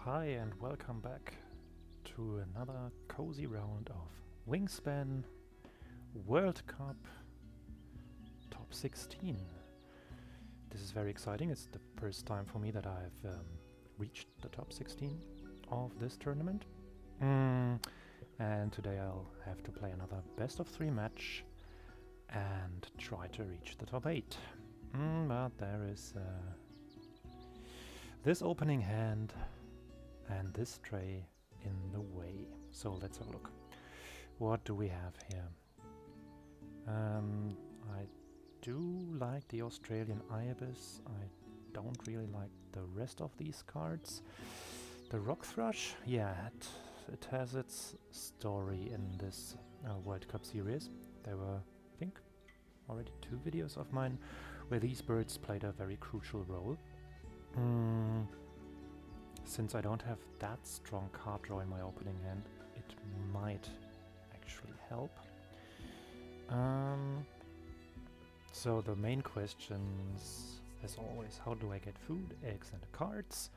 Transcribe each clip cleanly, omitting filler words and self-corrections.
Hi and welcome back to another cozy round of Wingspan World Cup Top 16. This is very exciting. It's the first time for me that I've reached the top 16 of this tournament. And today I'll have to play another best of 3 match and try to reach the top 8. But there is this opening hand and this tray in the way. So let's have a look. What do we have here? I do like the Australian Ibis. I don't really like the rest of these cards. The Rock Thrush, yeah, it has its story in this World Cup series. There were, I think, already 2 videos of mine where these birds played a very crucial role. Since I don't have that strong card draw in my opening hand, it might actually help. So the main questions, as always, how do I get food, eggs and cards?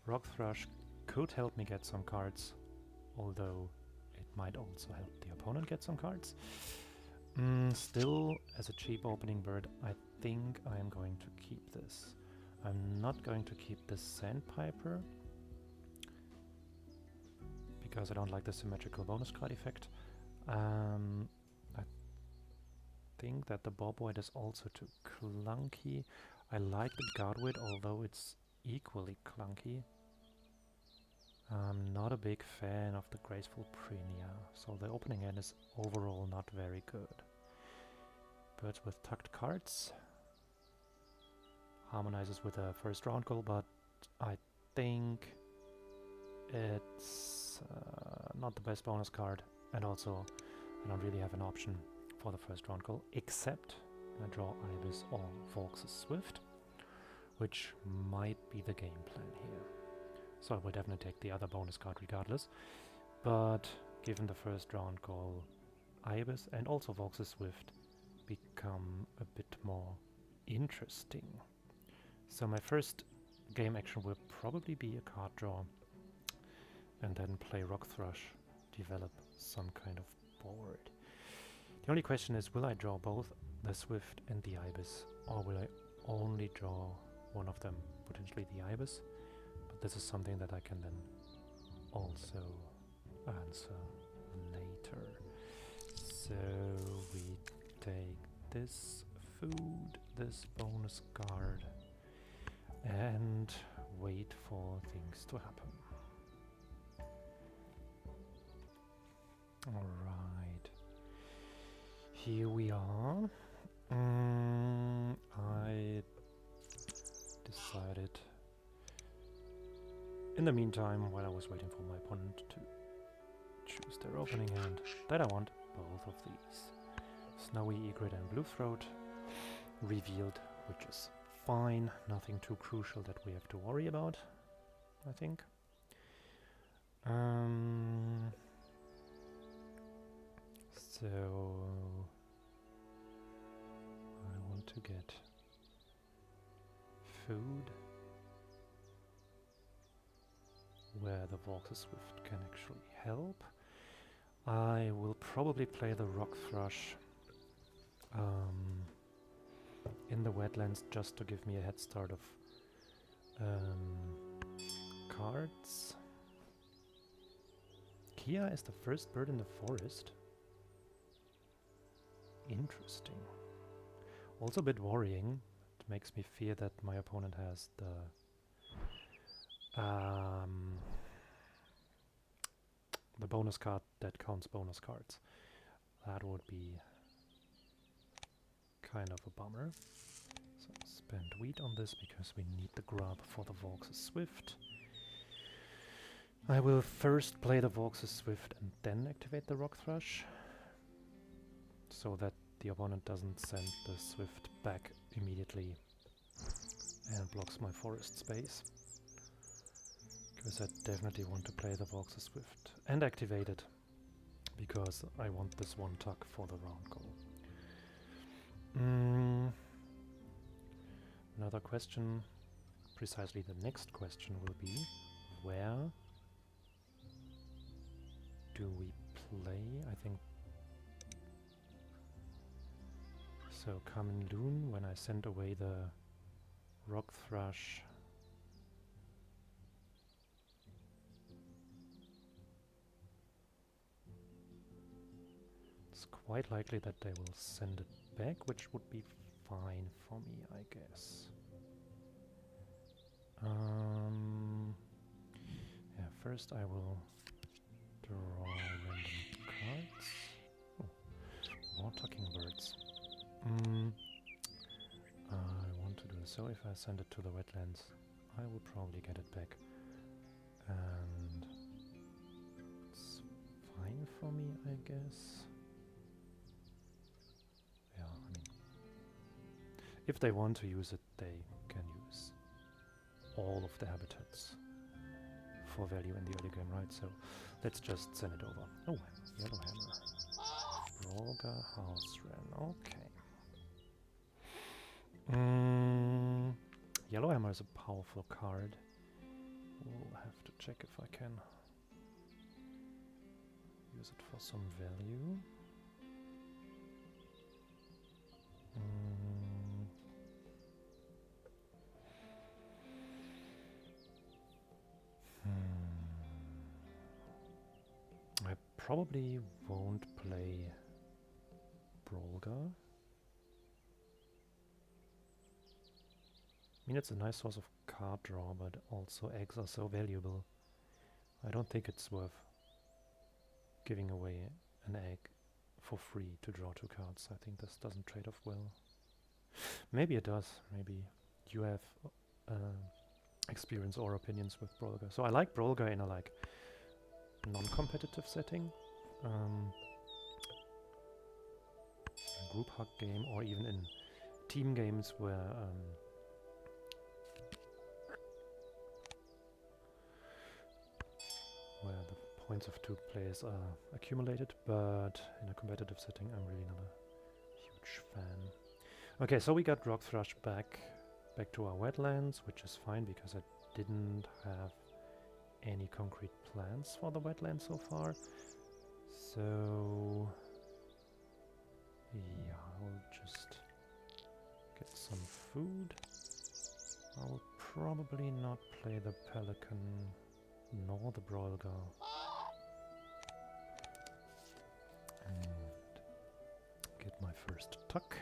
Rock Thrush could help me get some cards, although it might also help the opponent get some cards. Still, as a cheap opening bird, I think I am going to keep this. I'm not going to keep the Sandpiper, because I don't like the symmetrical bonus card effect. I think that the Boboid is also too clunky. I like the Godwit, although it's equally clunky. I'm not a big fan of the Graceful Prenia, so the opening hand is overall not very good. Birds with tucked cards harmonizes with a first round goal, but I think it's not the best bonus card, and also I don't really have an option for the first round goal, except I draw Ibis or Volx's Swift, which might be the game plan here. So I will definitely take the other bonus card regardless, but given the first round goal, Ibis and also Volx's Swift become a bit more interesting. So my first game action will probably be a card draw, and then play Rock Thrush, develop some kind of board. The only question is, will I draw both the Swift and the Ibis, or will I only draw one of them, potentially the Ibis? But this is something that I can then also answer later. So we take this food, this bonus card, and wait for things to happen. Alright, here we are. I decided in the meantime, while I was waiting for my opponent to choose their opening hand, that I want both of these. Snowy Egret and Blue Throat revealed, which is fine, nothing too crucial that we have to worry about, I think. So I want to get food where the Volx's Swift can actually help. I will probably play the Rock Thrush in the wetlands just to give me a head start of cards. Kia is the first bird in the forest. Interesting. Also a bit worrying. It makes me fear that my opponent has the bonus card that counts bonus cards. That would be kind of a bummer. So spend wheat on this because we need the grub for the Volx's Swift. I will first play the Volx's Swift and then activate the Rock Thrush, so that the opponent doesn't send the Swift back immediately and blocks my forest space. Because I definitely want to play the Volx's Swift and activate it, because I want this one tuck for the round goal. Another question, precisely the next question, will be, where play, I think. So Carmen Loon, when I send away the rock thrush, it's quite likely that they will send it back, which would be fine for me, I guess. Yeah, first I will draw random cards. Oh, more talking birds. I want to do so. If I send it to the wetlands, I will probably get it back. And it's fine for me, I guess. Yeah, I mean, if they want to use it, they can use all of the habitats for value in the early game, right? So let's just send it over. Oh, yellow hammer. Brolga house wren. Okay. Yellow hammer is a powerful card. We'll have to check if I can use it for some value. I probably won't play Brolga. I mean, it's a nice source of card draw, but also eggs are so valuable. I don't think it's worth giving away an egg for free to draw 2 cards. I think this doesn't trade off well. Maybe it does. Maybe you have experience or opinions with Brolga. So I like Brolga in a like non-competitive setting. Group hug game, or even in team games where the points of 2 players are accumulated, but in a competitive setting I'm really not a huge fan. Okay, so we got rock thrush back to our wetlands, which is fine because I didn't have any concrete plans for the wetland so far. So yeah, I'll just get some food. I'll probably not play the pelican nor the Brolga. And get my first tuck.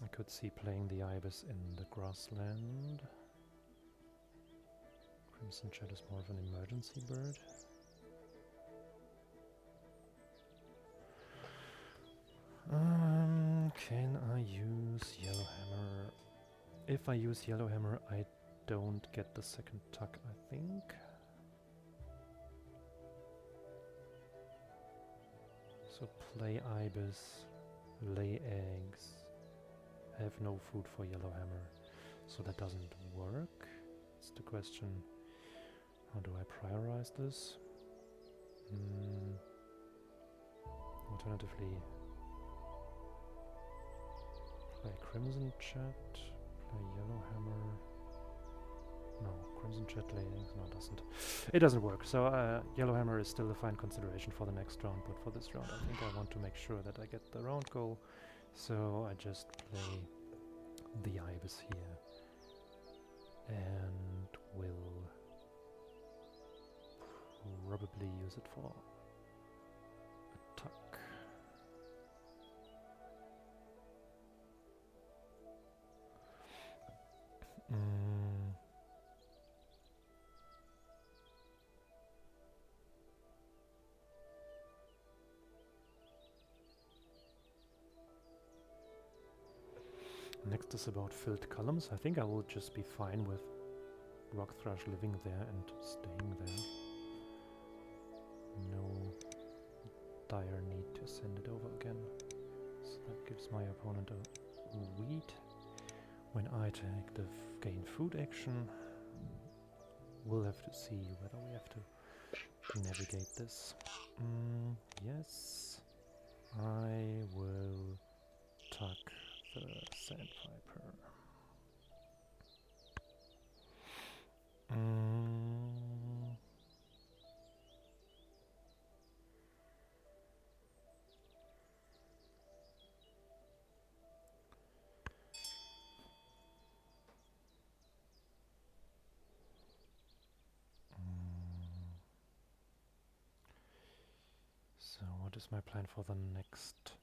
I could see playing the ibis in the grassland. Crimson Chat is more of an emergency bird. Can I use yellow hammer? If I use yellow hammer, I don't get the second tuck, I think. So play ibis, lay eggs, have no food for yellow hammer. So that doesn't work. It's the question, how do I prioritize this? Alternatively, play Crimson Chat, play yellow hammer. No, Crimson Chat lay eggs. No, it doesn't work. So yellow hammer is still a fine consideration for the next round, but for this round I think I want to make sure that I get the round goal. So I just play the ibis here and will probably use it for a tuck. Next is about filled columns. I think I will just be fine with rock thrush living there and staying there. No dire need to send it over again. So that gives my opponent a wheat. When I take the gain food action, we'll have to see whether we have to navigate this. Yes, I will tuck the sandpiper. So what is my plan for the next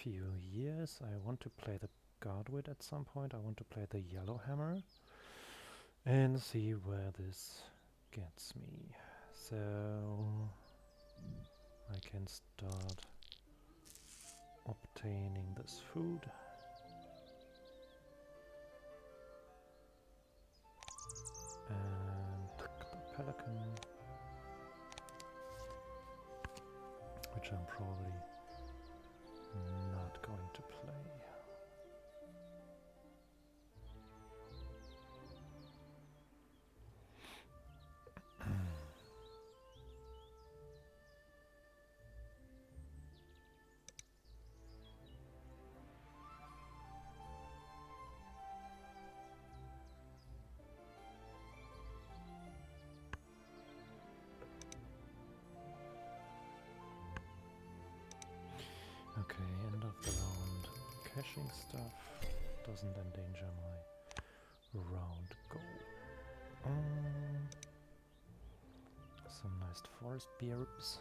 few years? I want to play the Guardwit at some point. I want to play the Yellow Hammer and see where this gets me. So I can start obtaining this food. And the Pelican, which I'm probably not going to play. Okay, end of the round. Caching stuff doesn't endanger my round goal. Some nice forest beerbs,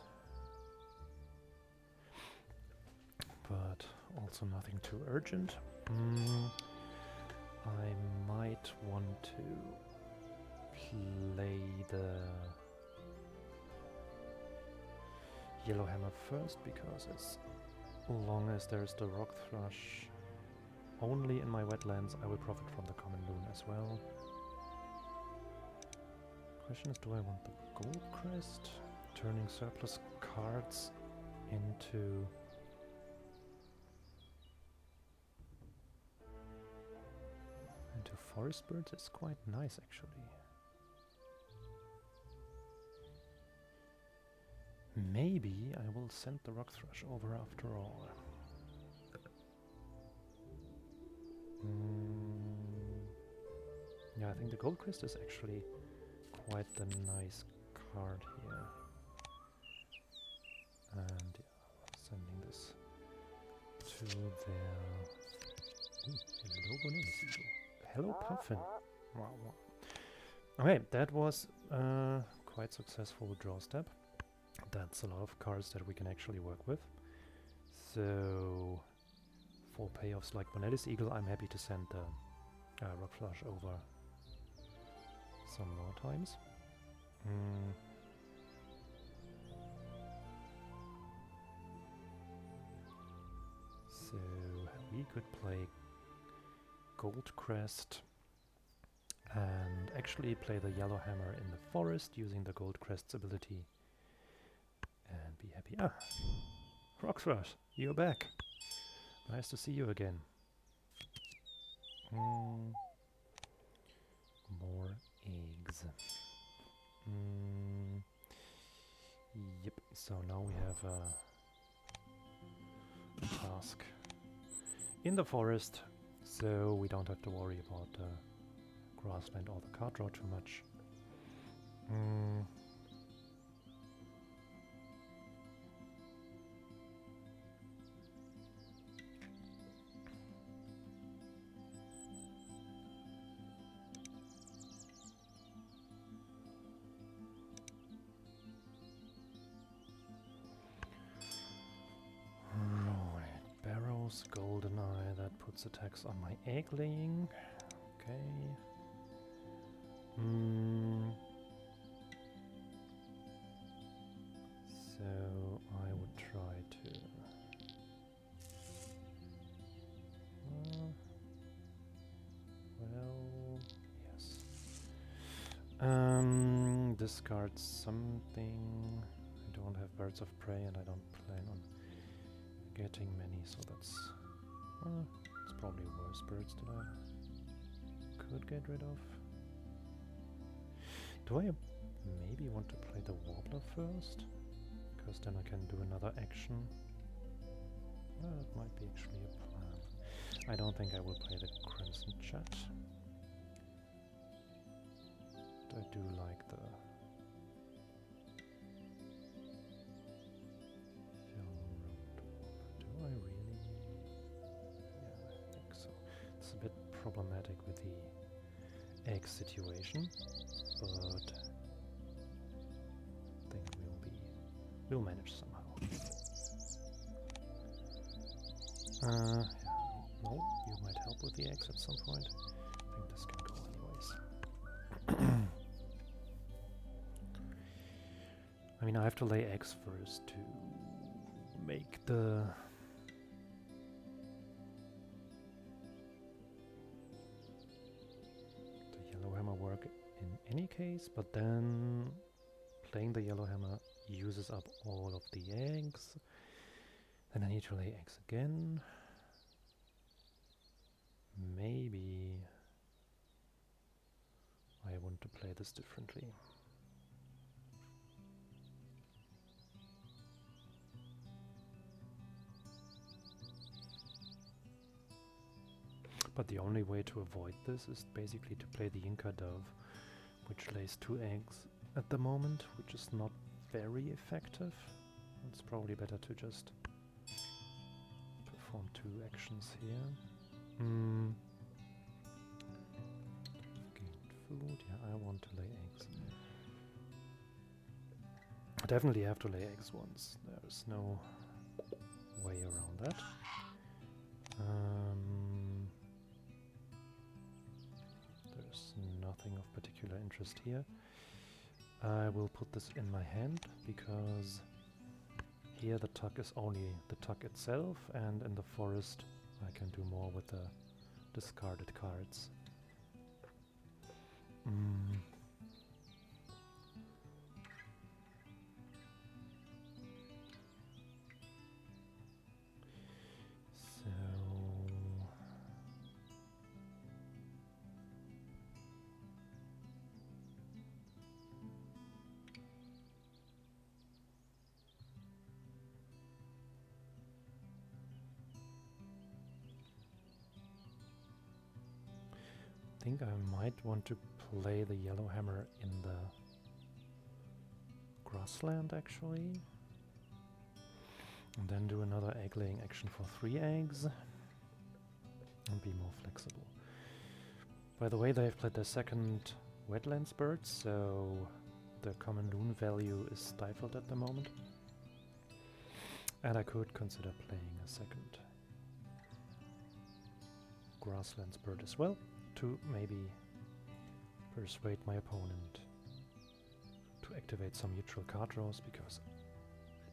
but also nothing too urgent. I might want to play the Yellow Hammer first, because as long as there's the Rock Thrush only in my wetlands, I will profit from the Common Loon as well. Question is, do I want the Gold Crest? Turning surplus cards into forest birds is quite nice, actually. Maybe I will send the Rock Thrush over after all. Yeah, I think the Gold Crest is actually quite the nice card here. And yeah, sending this to their... Ooh, hello Bonelli. Hello Puffin. Wow, wow. Okay, that was quite successful draw step. That's a lot of cards that we can actually work with. So for payoffs like Bonelli's Eagle, I'm happy to send the Rock Flush over some more times. So we could play Gold Crest and actually play the Yellow Hammer in the forest using the Gold Crest's ability and be happy. Ah! Rock Thrush, you're back! Nice to see you again. More eggs. Yep, so now we have a task in the forest, so we don't have to worry about grassland or the card draw too much. Goldeneye, that puts a tax on my egg laying. Okay. So I would try to well, yes. Discard something. I don't have Birds of Prey and I don't plan on getting many, so that's it's probably worse birds that I could get rid of. Do I maybe want to play the Warbler first? Because then I can do another action. Well, that might be actually a plan. I don't think I will play the Crimson Chat. But I do like the problematic with the egg situation, but I think we'll manage somehow. No, you might help with the eggs at some point. I think this can go anyways. I mean, I have to lay eggs first to make the yellow hammer work in any case, but then playing the yellow hammer uses up all of the eggs. Then I need to lay eggs again. Maybe I want to play this differently. But the only way to avoid this is basically to play the Inca dove, which lays 2 eggs at the moment, which is not very effective. It's probably better to just perform 2 actions here. Gained food, yeah, I want to lay eggs. I definitely have to lay eggs once, there's no way around that. There's nothing of particular interest here. I will put this in my hand because here the tuck is only the tuck itself, and in the forest I can do more with the discarded cards. I think I might want to play the yellow hammer in the grassland actually, and then do another egg laying action for 3 eggs and be more flexible. By the way, they've played their second wetlands bird, so the common loon value is stifled at the moment, and I could consider playing a second grasslands bird as well, to maybe persuade my opponent to activate some neutral card draws, because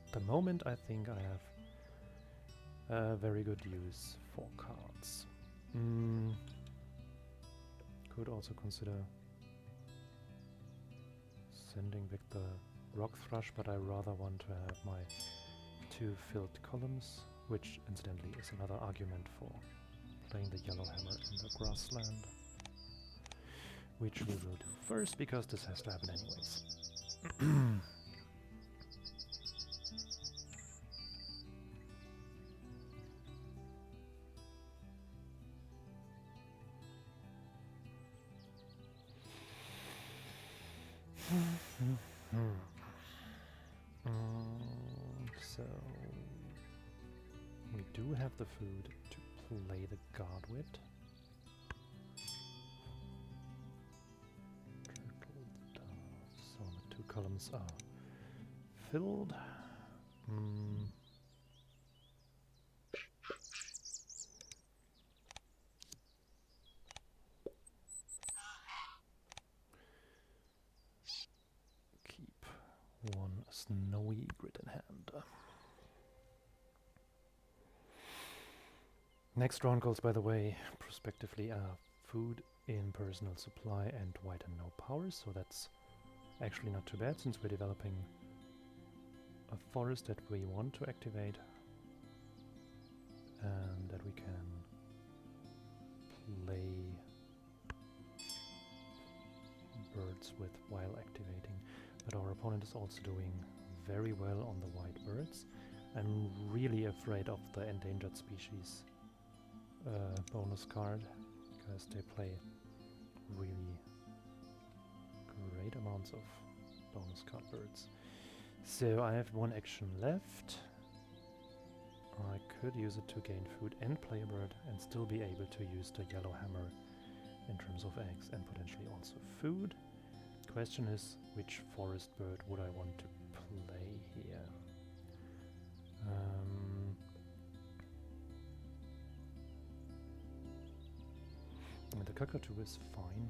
at the moment I think I have a very good use for cards. Could also consider sending back the rock thrush, but I rather want to have my 2 filled columns, which incidentally is another argument for playing the yellow hammer in the grassland, which we will do first because this has to happen anyways. So we do have the food to play the guard with. Turtle dove. So the 2 columns are filled. Keep 1 snowy grid in hand. Next round goals, by the way, prospectively are food in personal supply and white and no powers, so that's actually not too bad since we're developing a forest that we want to activate and that we can play birds with while activating. But our opponent is also doing very well on the white birds. I'm really afraid of the endangered species bonus card, because they play really great amounts of bonus card birds. So I have 1 action left. I could use it to gain food and play a bird and still be able to use the yellow hammer in terms of eggs and potentially also food. Question is, which forest bird would I want to play here? the cockatoo is fine.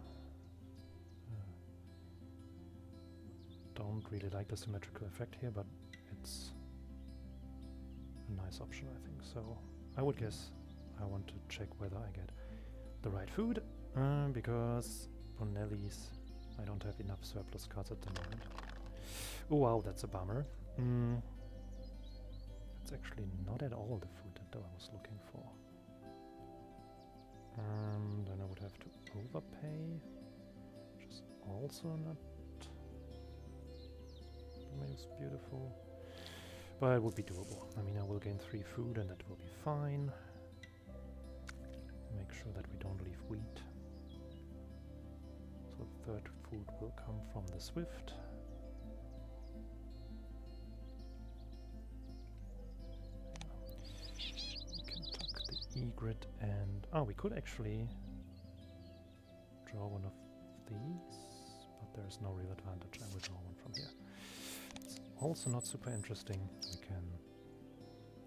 Don't really like the symmetrical effect here, but it's a nice option, I think. So I would guess I want to check whether I get the right food, because Bonelli's, I don't have enough surplus cards at the moment. Oh wow, that's a bummer. It's actually not at all the food that I was looking for. Then I would have to overpay, which is also not the most beautiful, but it would be doable. I mean, I will gain 3 food and that will be fine. Make sure that we don't leave wheat. So the 3rd food will come from the Swift. Egret, and we could actually draw one of these, but there's no real advantage. I will draw one from here. It's also not super interesting. We can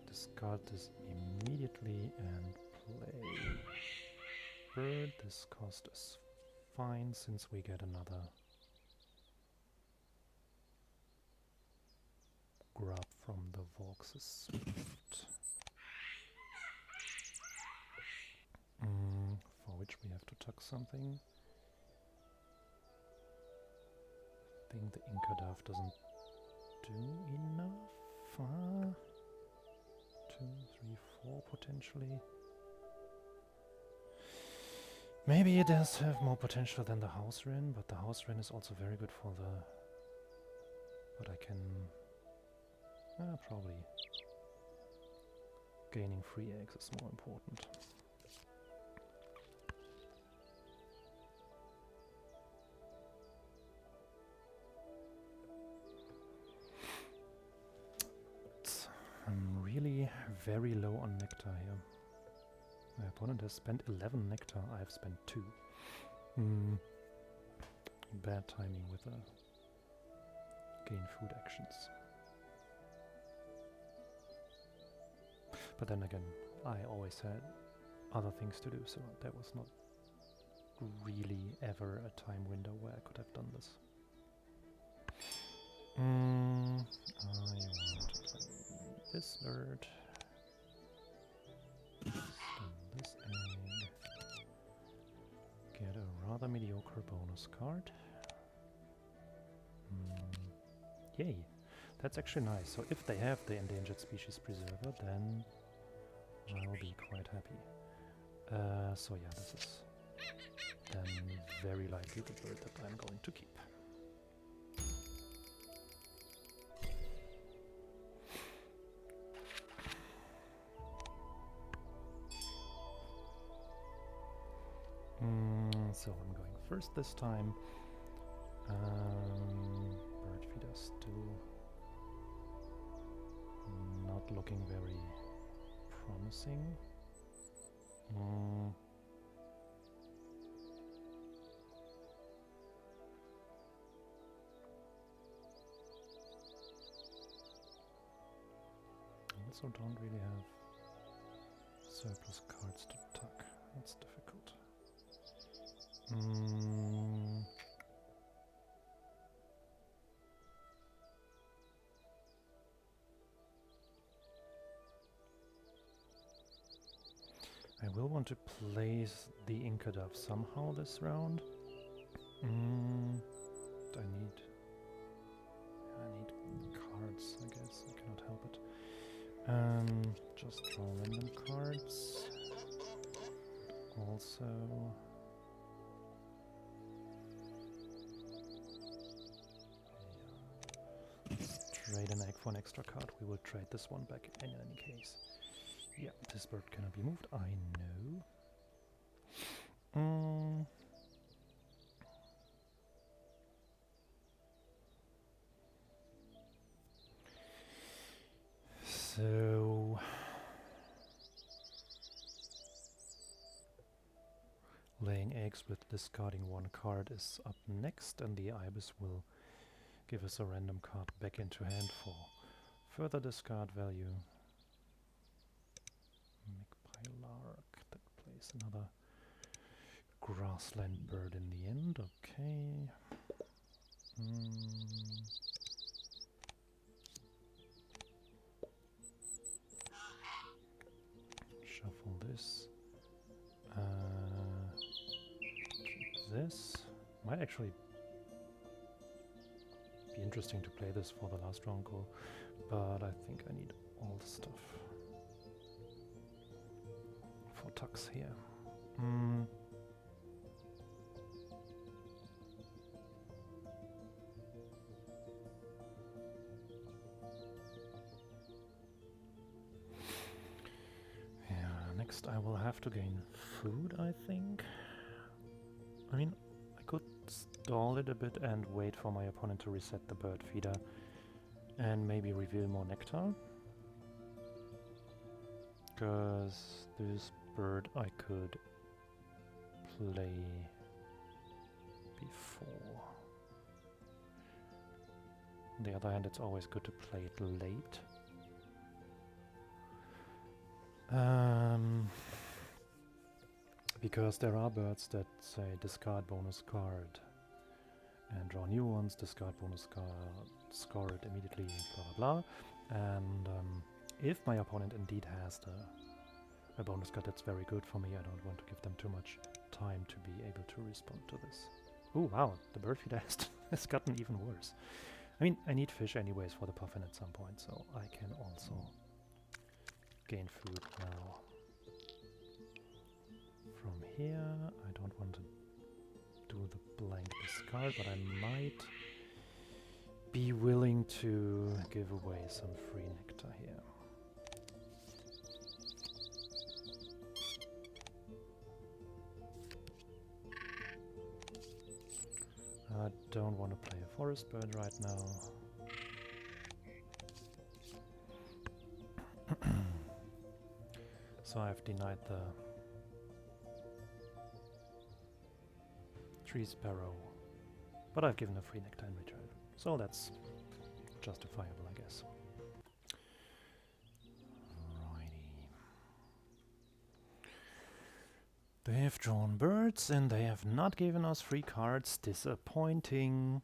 discard this immediately and play bird. This cost is fine since we get another grab from the Vox's Swift. For which we have to tuck something. I think the Inkadaf doesn't do enough. 2, 3, 4 potentially. Maybe it does have more potential than the House Wren, but the House Wren is also very good for the... But I can... probably gaining 3 eggs is more important. I'm really very low on nectar here. My opponent has spent 11 nectar, I have spent 2. Bad timing with the gain food actions. But then again, I always had other things to do, so there was not really ever a time window where I could have done this. I want to play this bird, this egg, get a rather mediocre bonus card. Yay, that's actually nice. So if they have the endangered species preserver, then I'll be quite happy. So yeah, this is then very likely the bird that I'm going to keep. So I'm going first this time. Bird feeder still not looking very promising. I also don't really have surplus cards to tuck. That's difficult. I will want to place the Inkadaf somehow this round. I need cards, I guess. I cannot help it. Just draw random cards. Also... trade an egg for an extra card. We will trade this one back in any case. Yeah, this bird cannot be moved, I know. So... laying eggs with discarding 1 card is up next, and the Ibis will give us a random card back into hand for further discard value. Pilark, that plays another grassland bird in the end, okay. Shuffle this. Keep this. Might actually be interesting to play this for the last round goal, but I think I need all the stuff for tucks here. Next I will have to gain food, I think. I mean, I could stall it a bit and wait for my opponent to reset the bird feeder and maybe reveal more nectar. Because this bird I could play before. On the other hand, it's always good to play it late. Because there are birds that say discard bonus card and draw new ones, discard bonus card, score it immediately, blah blah blah. And if my opponent indeed has a bonus card that's very good for me, I don't want to give them too much time to be able to respond to this. Oh wow, the bird feeder has gotten even worse. I mean, I need fish anyways for the puffin at some point, so I can also gain food now. From here, I don't want to do the blank discard, but I might be willing to give away some free nectar here. I don't want to play a forest bird right now. So I've denied the tree sparrow, but I've given a free nectar in return, so that's justifiable, I guess. Righty. They have drawn birds and they have not given us free cards. Disappointing.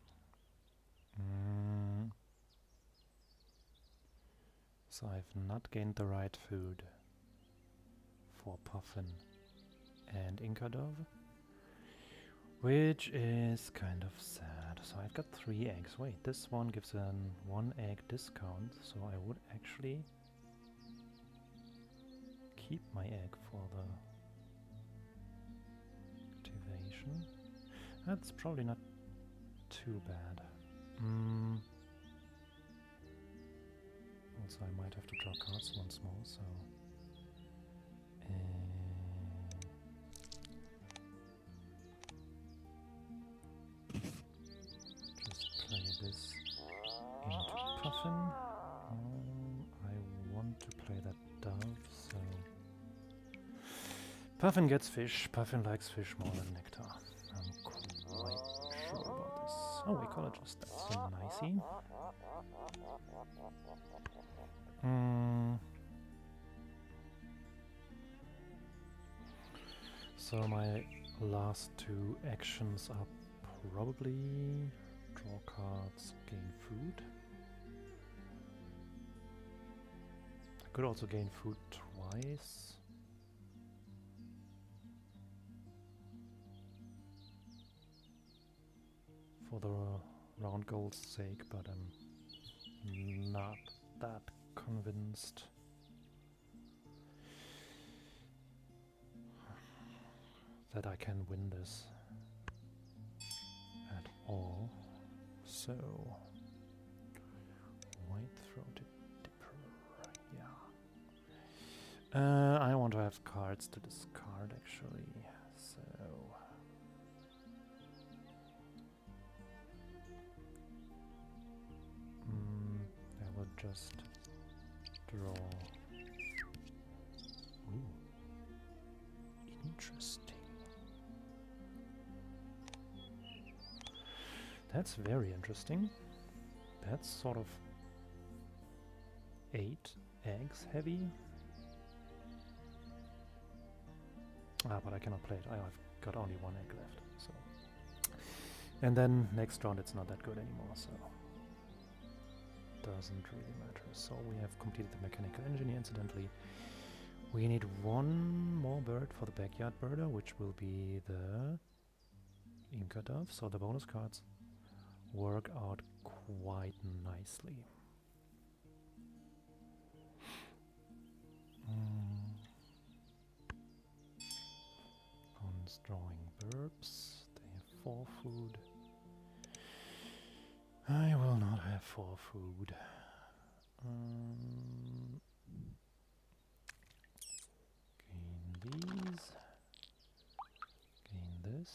So I've not gained the right food for puffin and Inca dove, which is kind of sad. So I've got 3 eggs. Wait, this one gives an 1 egg discount, so I would actually keep my egg for the activation. That's probably not too bad. Also, I might have to draw cards once more, so just play this into puffin. I want to play that dove, so puffin gets fish. Puffin likes fish more than nectar. I'm quite sure about this. Oh, ecologist, that's a nicey. So my last 2 actions are probably draw cards, gain food. I could also gain food twice. For the round goal's sake, but I'm not that convinced. That I can win this at all. So, white-throated dipper, yeah. I want to have cards to discard actually, so I will just draw. Ooh, interesting. That's very interesting. That's sort of 8 eggs heavy. Ah, but I cannot play it. I've got only 1 egg left. So, and then next round it's not that good anymore, so doesn't really matter. So we have completed the mechanical engineer, incidentally. We need 1 more bird for the backyard birder, which will be the Inca dove. So the bonus cards work out quite nicely. Opponents drawing burbs. They have 4 food. I will not have 4 food. Gain these. Gain this.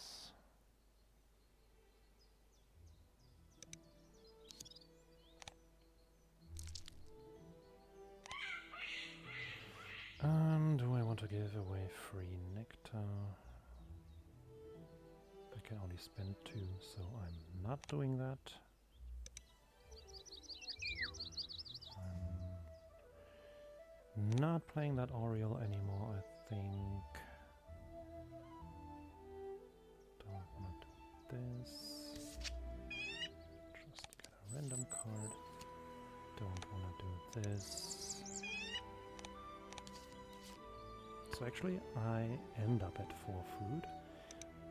Do I want to give away free nectar? I can only spend 2, so I'm not doing that. I'm not playing that Oriole anymore, I think. Don't want to do this. Just get a random card. Don't want to do this. So actually I end up at 4 food,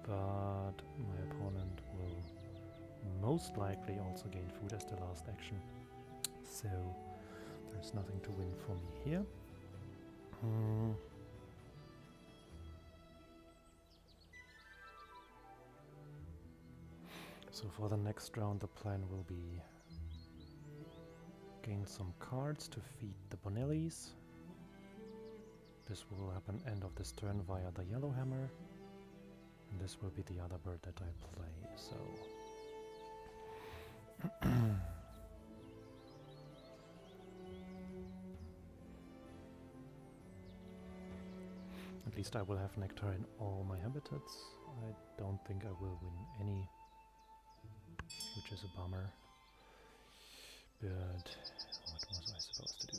but my opponent will most likely also gain food as the last action. So there's nothing to win for me here. So for the next round the plan will be gain some cards to feed the Bonellis. This will happen end of this turn via the yellow hammer, and this will be the other bird that I play, so at least I will have nectar in all my habitats. I don't think I will win any, which is a bummer, but what was I supposed to do?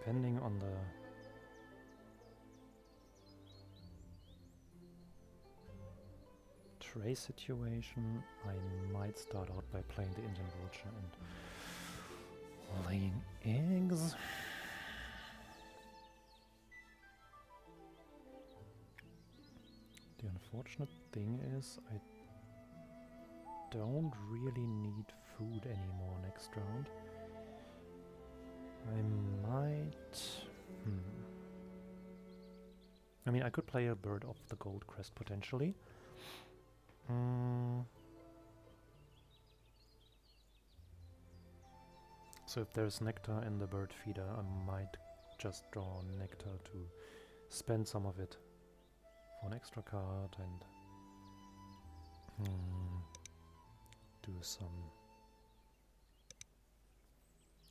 Depending on the tray situation, I might start out by playing the Indian vulture and laying eggs. The unfortunate thing is I don't really need food anymore next round. I might... I mean, I could play a bird of the gold crest potentially. So if there's nectar in the bird feeder, I might just draw nectar to spend some of it for an extra card and do some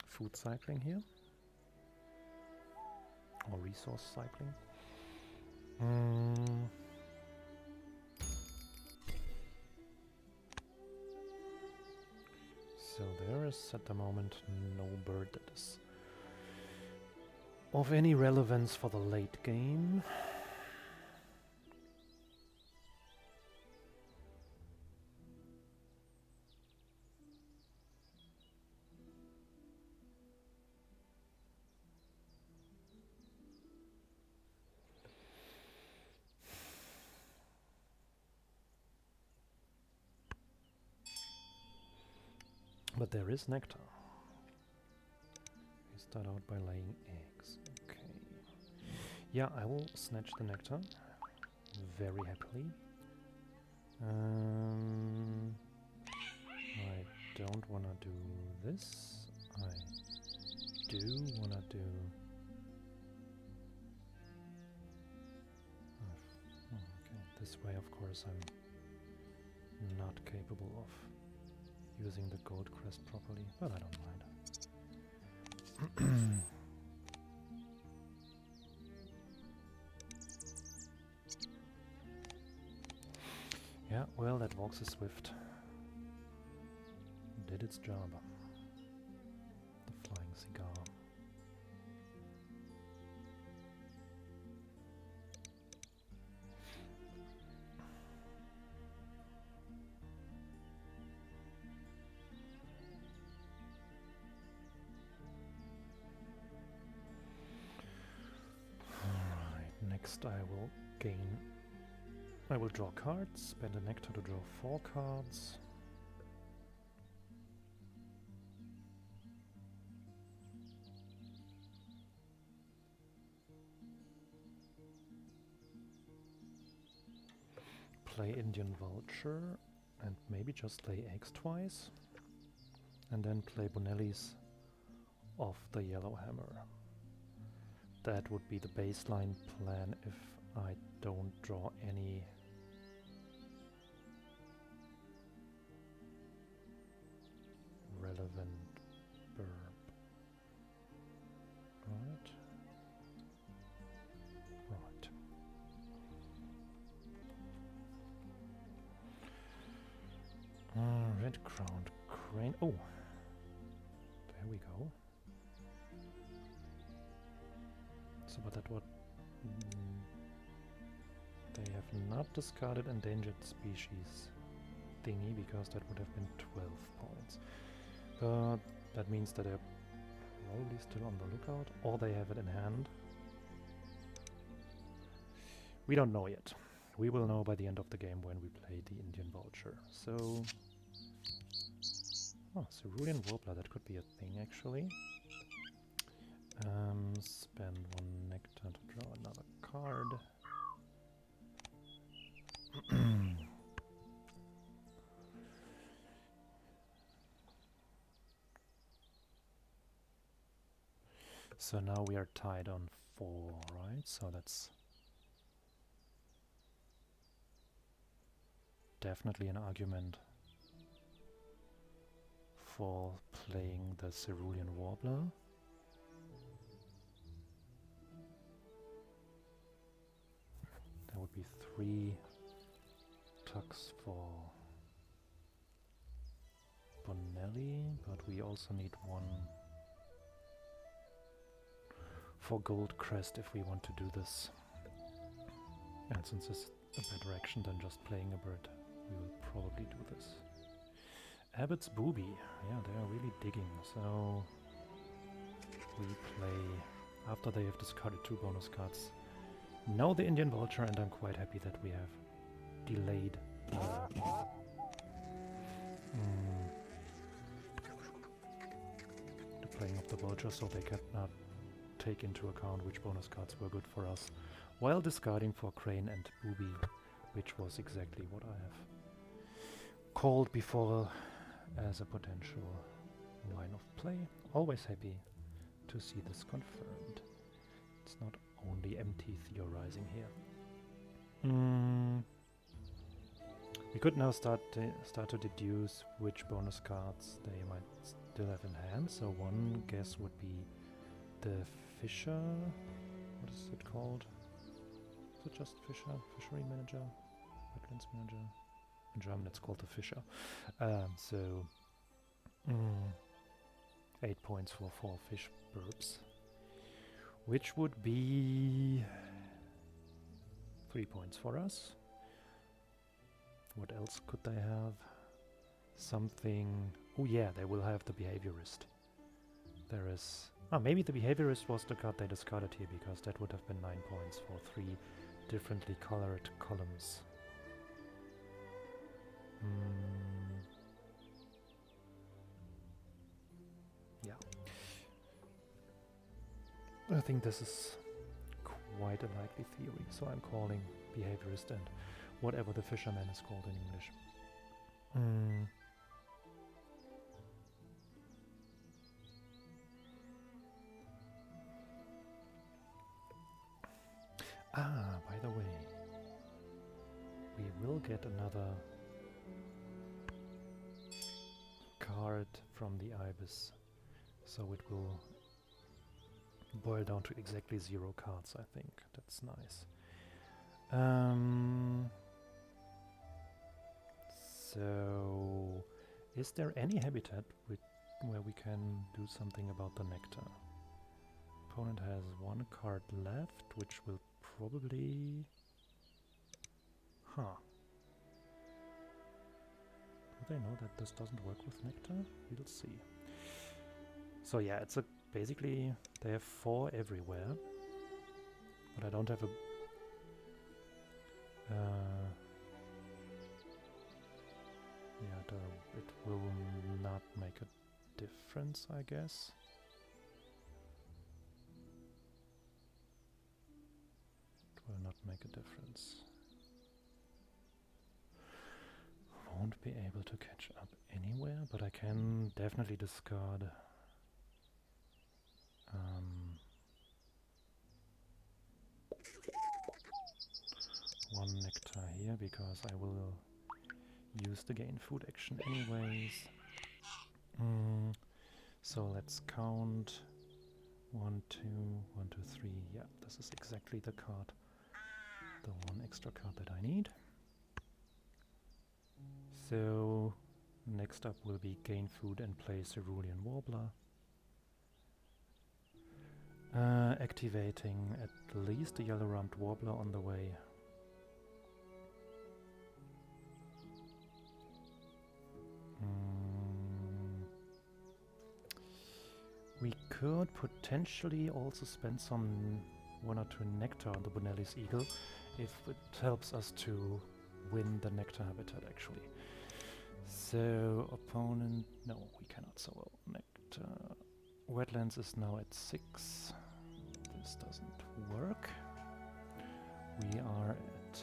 food cycling here, or resource cycling. So there is at the moment no bird that is of any relevance for the late game. But there is nectar. We start out by laying eggs. Okay. Yeah, I will snatch the nectar very happily. I don't want to do this. I do want to do... okay, this way of course I'm not capable of using the gold crest properly, but I don't mind. Yeah, well, that Vox is swift. Did its job. The flying cigar. Alright, next I will draw cards, spend a nectar to draw 4 cards. Play Indian Vulture and maybe just lay eggs twice. And then play Bonelli's of the Yellow Hammer. That would be the baseline plan if I don't draw any relevant burb. Right. Red-crowned crane. Oh! There we go. So, but that what... they have not discarded endangered species thingy, because that would have been 12 points. But that means that they're probably still on the lookout, or they have it in hand. We don't know yet. We will know by the end of the game when we play the Indian Vulture. So... oh, Cerulean Warbler, that could be a thing actually. Spend 1 nectar to draw another card. So now we are tied on 4, right? So that's definitely an argument for playing the Cerulean Warbler. That would be 3 tucks for Bonelli, but we also need 1 for Gold Crest if we want to do this. And since it's a better action than just playing a bird, we will probably do this. Abbott's Booby, yeah, they are really digging, so we play, after they have discarded 2 bonus cards, now the Indian Vulture, and I'm quite happy that we have delayed the playing of the Vulture, so they cannot take into account which bonus cards were good for us, while discarding for Crane and Booby, which was exactly what I have called before as a potential line of play. Always happy to see this confirmed. It's not only empty theorizing here. We could now start to deduce which bonus cards they might still have in hand. So one guess would be the Fisher. What is it called? Is it just Fisher? Fishery Manager? Wetlands Manager? In German it's called the Fisher. 8 points for 4 fish burbs, which would be 3 points for us. What else could they have? Something... oh yeah, they will have the Behaviorist. There is... ah, maybe the Behaviorist was the card they discarded here, because that would have been 9 points for 3 differently colored columns. Yeah. I think this is quite a likely theory, so I'm calling Behaviorist and whatever the fisherman is called in English. Ah, by the way, we will get another card from the Ibis, so it will boil down to exactly 0 cards, I think. That's nice. So, is there any habitat where we can do something about the nectar? Opponent has 1 card left, which will probably... Huh. Do they know that this doesn't work with nectar? We'll see. So yeah, it's a basically they have 4 everywhere, but I don't have a yeah, it will not make a difference, I guess. It will not make a difference. Won't be able to catch up anywhere, but I can definitely discard 1 nectar here, because I will use the gain food action anyways. So let's count 1, 2, 1, 2, 3. Yeah, this is exactly the card, the 1 extra card that I need. So next up will be gain food and play Cerulean Warbler. Activating at least a yellow-rumped Warbler on the way. We could potentially also spend some 1 or 2 nectar on the Bonelli's Eagle if it helps us to win the nectar habitat, actually. So opponent, no, we cannot. So nectar wetlands is now at 6. This doesn't work. We are at,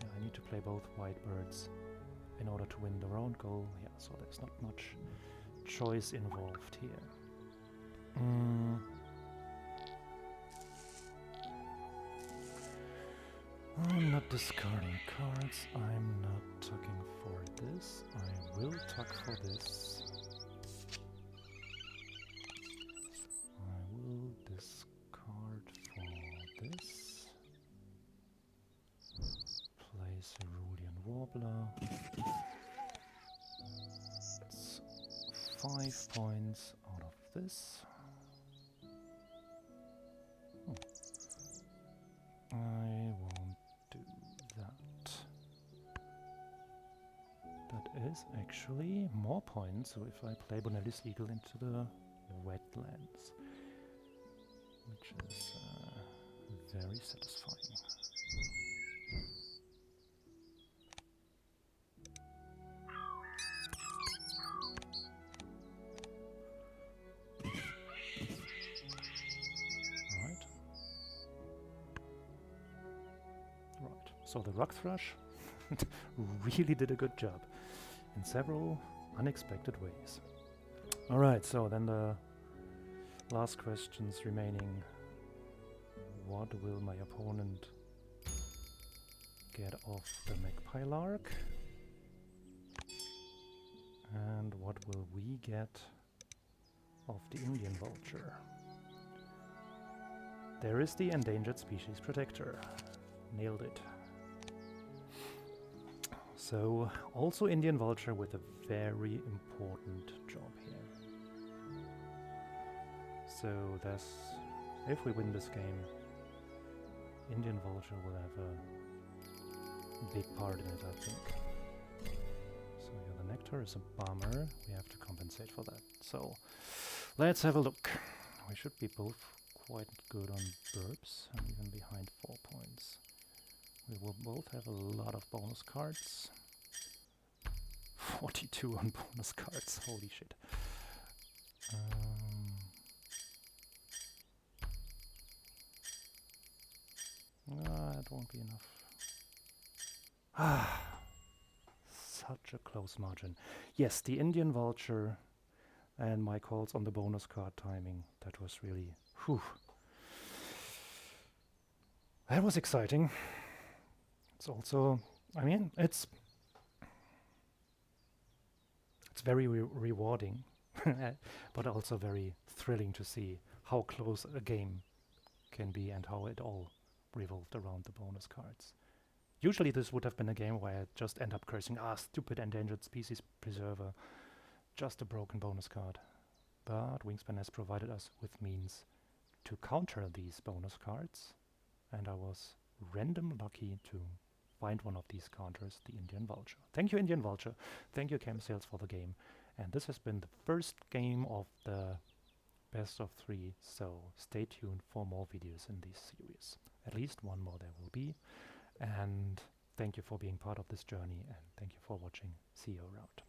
yeah, I need to play both white birds in order to win the round goal. Yeah, so there's not much choice involved here. I'm not discarding cards, I'm not tucking for this, I will tuck for this. I will discard for this. Play Cerulean Warbler. It's 5 points out of this. I won't do that. That is actually more points, so if I play Bonelli's Eagle into the wetlands, which is very satisfying. So the rock thrush really did a good job in several unexpected ways. Alright, so then the last questions remaining. What will my opponent get off the magpie lark? And what will we get off the Indian vulture? There is the endangered species protector. Nailed it. So, also Indian vulture with a very important job here. So that's, if we win this game, Indian vulture will have a big part in it, I think. So yeah, the nectar is a bummer. We have to compensate for that. So let's have a look. We should be both quite good on burps and even behind 4 points. We will both have a lot of bonus cards. 42 on bonus cards, holy shit. It won't be enough. Such a close margin. Yes, the Indian vulture and my calls on the bonus card timing. That was really, whew. That was exciting. It's also, I mean, it's very rewarding, but also very thrilling to see how close a game can be and how it all revolved around the bonus cards. Usually this would have been a game where I just end up cursing, stupid endangered species preserver, just a broken bonus card. But Wingspan has provided us with means to counter these bonus cards, and I was random lucky to find one of these counters, the Indian Vulture. Thank you, Indian Vulture. Thank you, Chemsales, for the game. And this has been the first game of the best of 3, so stay tuned for more videos in this series. At least one more there will be. And thank you for being part of this journey, and thank you for watching. See you around.